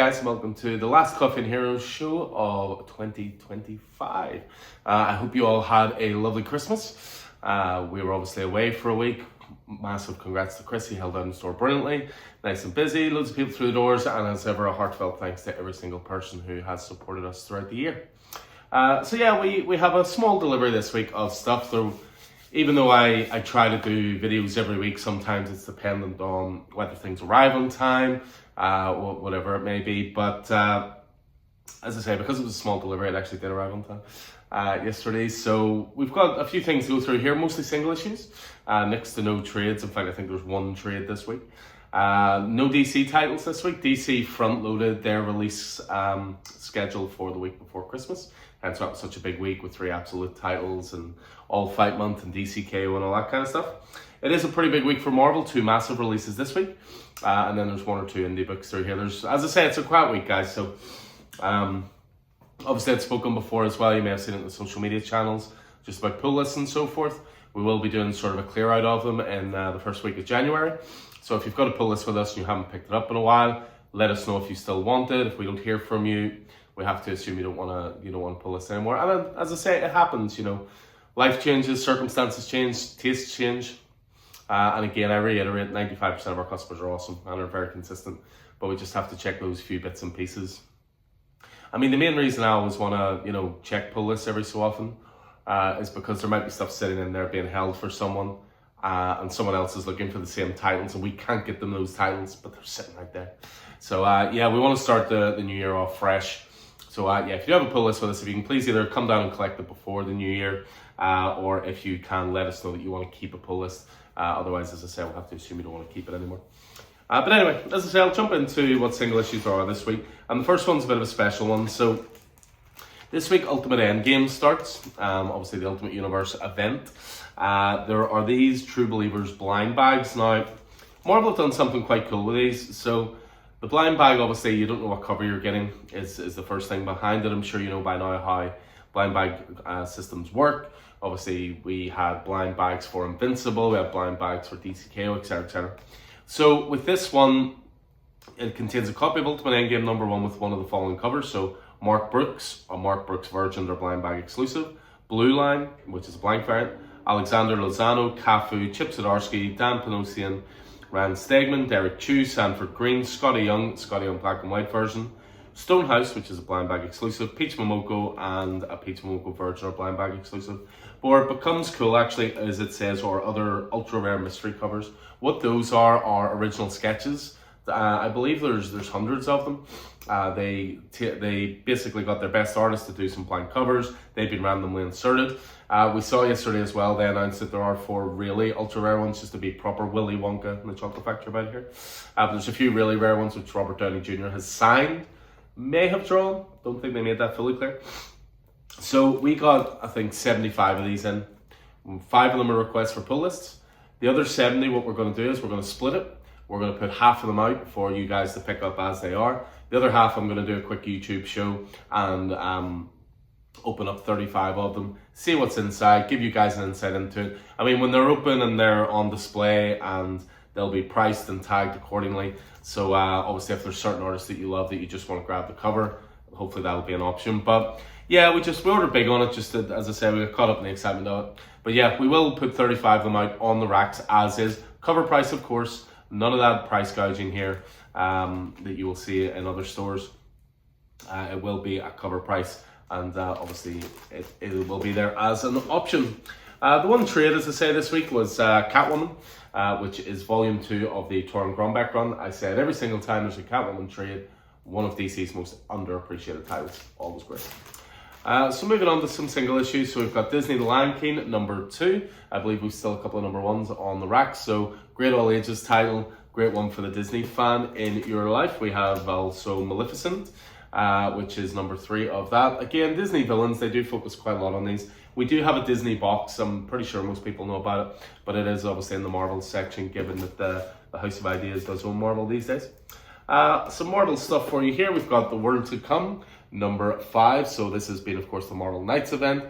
guys, and welcome to the last Coffee and Heroes show of 2025. I hope you all had a lovely Christmas. We were obviously away for a week. Massive congrats to Chris, he held down the store brilliantly. Nice and busy, loads of people through the doors, and as ever, a heartfelt thanks to every single person who has supported us throughout the year. We have a small delivery this week of stuff. Even though I try to do videos every week, sometimes it's dependent on whether things arrive on time, or whatever it may be. But as I say, because it was a small delivery, it actually did arrive on time yesterday. So we've got a few things to go through here, mostly single issues, next to no trades. In fact, I think there's one trade this week. No DC titles this week. DC front-loaded their release schedule for the week before Christmas. And so it was such a big week with 3 absolute titles and All Fight Month and DCKO and all that kind of stuff. It is a pretty big week for Marvel, 2 massive releases this week. And then there's 1 or 2 indie books through here. As I say, it's a quiet week, guys. So obviously I'd spoken before as well. You may have seen it in the social media channels, just about pull lists and so forth. We will be doing sort of a clear out of them in the first week of January. So if you've got a pull list with us and you haven't picked it up in a while, let us know if you still want it. If we don't hear from you, we have to assume you don't want to pull this anymore. And as I say, it happens, Life changes, circumstances change, tastes change. And again, I reiterate, 95% of our customers are awesome and are very consistent, but we just have to check those few bits and pieces. I mean, the main reason I always want to, check pull lists every so often is because there might be stuff sitting in there being held for someone, and someone else is looking for the same titles and we can't get them those titles, but they're sitting right there. So we want to start the new year off fresh. So if you have a pull list with us, if you can please either come down and collect it before the new year, or if you can let us know that you want to keep a pull list. Otherwise, as I say, we'll have to assume you don't want to keep it anymore. But anyway, as I say, I'll jump into what single issues there are this week. And the first one's a bit of a special one. So this week, Ultimate Endgame starts, obviously the Ultimate Universe event. There are these True Believers blind bags. Now, Marvel have done something quite cool with these. So the blind bag, obviously, you don't know what cover you're getting is the first thing behind it. I'm sure you know by now how blind bag systems work. Obviously, we had blind bags for Invincible, we have blind bags for DCKO, etc., etc. So with this one, it contains a copy of Ultimate Endgame #1 with one of the following covers. So Mark Brooks, a Mark Brooks Virgin, their blind bag exclusive. Blue Line, which is a blank variant. Alexander Lozano, Cafu, Chip Zdarsky, Dan Panosian, Rand Stegman, Derek Chew, Sanford Green, Scotty Young black and white version. Stonehouse, which is a blind bag exclusive. Peach Momoko and a Peach Momoko Virgin, or blind bag exclusive. But where it becomes cool, actually, as it says, or other ultra rare mystery covers, what those are original sketches. I believe there's hundreds of them. They basically got their best artists to do some blank covers. They've been randomly inserted. We saw yesterday as well, they announced that there are 4 really ultra rare ones, just to be proper Willy Wonka and the Chocolate Factory about here. But there's a few really rare ones which Robert Downey Jr. has signed, may have drawn. Don't think they made that fully clear. So we got, I think, 75 of these in. 5 of them are requests for pull lists. The other 70, what we're going to do is we're going to split it. We're going to put half of them out for you guys to pick up as they are. The other half, I'm going to do a quick YouTube show and open up 35 of them, see what's inside, give you guys an insight into it. I mean, when they're open and they're on display, and they'll be priced and tagged accordingly. So obviously, if there's certain artists that you love that you just want to grab the cover, hopefully that'll be an option. But yeah, we ordered big on it, just to, as I said, we got caught up in the excitement of it. But yeah, we will put 35 of them out on the racks as is. Cover price, of course. None of that price gouging here that you will see in other stores. It will be a cover price, and obviously it will be there as an option. The one trade, as I say, this week was Catwoman, which is volume 2 of the Torunn Grønbekk run. I said every single time there's a Catwoman trade, one of DC's most underappreciated titles. Always great. So moving on to some single issues. So we've got Disney The Lion King #2. I believe we've still a couple of #1s on the rack. So great all ages title, great one for the Disney fan in your life. We have also Maleficent, which is #3 of that. Again, Disney villains, they do focus quite a lot on these. We do have a Disney box. I'm pretty sure most people know about it, but it is obviously in the Marvel section, given that the House of Ideas does own Marvel these days. Some Marvel stuff for you here. We've got The World to Come, #5. So this has been, of course, the Marvel Knights event.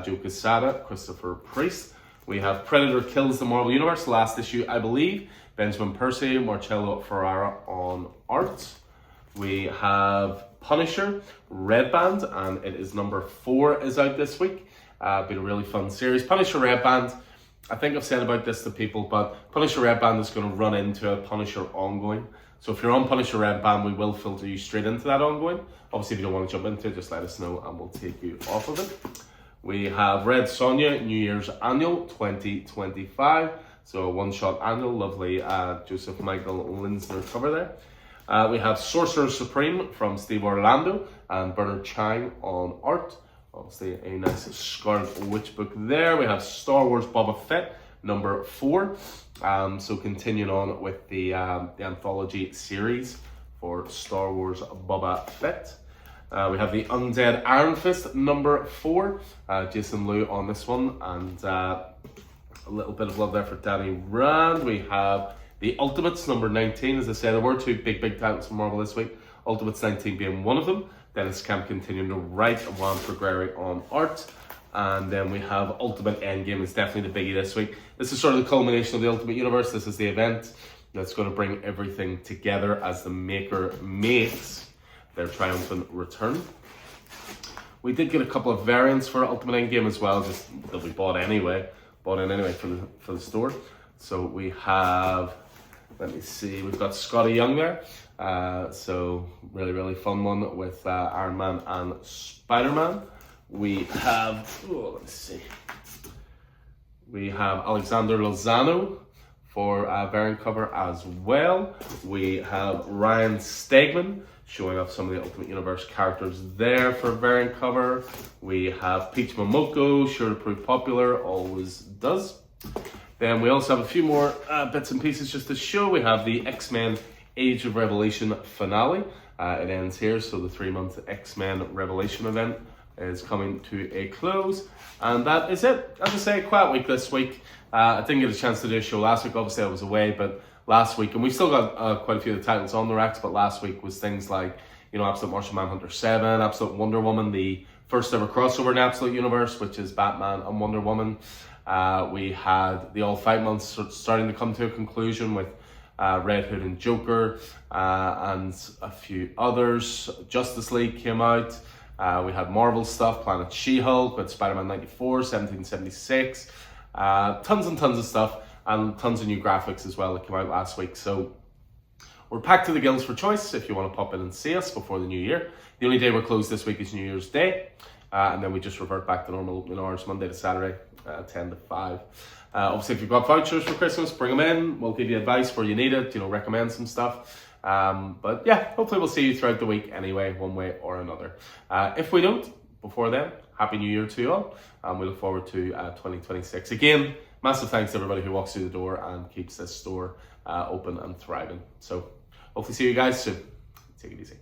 Joe Quesada, Christopher Priest. We have Predator Kills the Marvel Universe, last issue, I believe. Benjamin Percy, Marcello Ferrara on art. We have Punisher Red Band, and it is number 4 is out this week. Been a really fun series. Punisher Red Band, I think I've said about this to people, but Punisher Red Band is going to run into a Punisher ongoing. So if you're on Punisher Red Band, we will filter you straight into that ongoing. Obviously, if you don't want to jump into it, just let us know and we'll take you off of it. We have Red Sonja New Year's Annual 2025. So a one-shot annual, lovely Joseph Michael Linsner cover there. We have Sorcerer Supreme from Steve Orlando and Bernard Chang on art. Obviously a nice Scarlet Witch book there. We have Star Wars Boba Fett, number 4. So continuing on with the anthology series for Star Wars Boba Fett. We have the Undead Iron Fist, number 4. Jason Liu on this one, and a little bit of love there for Danny Rand. We have the Ultimates, number 19. As I said, there were 2 big titles from Marvel this week. Ultimates 19 being one of them. Dennis Camp continuing to write, and Juan Progreri on art. And then we have Ultimate Endgame is definitely the biggie this week. This is sort of the culmination of the Ultimate Universe. This is the event that's going to bring everything together as the maker makes their triumphant return. We did get a couple of variants for Ultimate Endgame as well, just that we bought in anyway for the store. So we have, let me see, we've got Scotty Young there. So really fun one with Iron Man and Spider-Man. We have, let me see. We have Alexander Lozano for variant cover as well. We have Ryan Stegman showing off some of the Ultimate Universe characters there for variant cover. We have Peach Momoko, sure to prove popular, always does. Then we also have a few more bits and pieces just to show. We have the X-Men Age of Revelation finale. It ends here, so the 3-month X-Men Revelation event is coming to a close. And that is it. As I say, a quiet week this week. I didn't get a chance to do a show last week, obviously I was away, but last week, and we've still got quite a few of the titles on the racks, but last week was things like, Absolute Martian Manhunter 7, Absolute Wonder Woman, the first ever crossover in Absolute Universe, which is Batman and Wonder Woman. We had the All Fight months starting to come to a conclusion with Red Hood and Joker, and a few others. Justice League came out. We had Marvel stuff, Planet She-Hulk with Spider-Man 94, 1776. Tons and tons of stuff, and tons of new graphics as well that came out last week. So we're packed to the gills for choice if you want to pop in and see us before the new year. The only day we're closed this week is New Year's Day, and then we just revert back to normal opening hours Monday to Saturday, 10 to 5. Obviously, if you've got vouchers for Christmas, bring them in. We'll give you advice where you need it, recommend some stuff. But yeah, hopefully we'll see you throughout the week anyway, one way or another. If we don't, before then, Happy New Year to you all, and we look forward to 2026. Again, massive thanks to everybody who walks through the door and keeps this store open and thriving. So hopefully see you guys soon. Take it easy.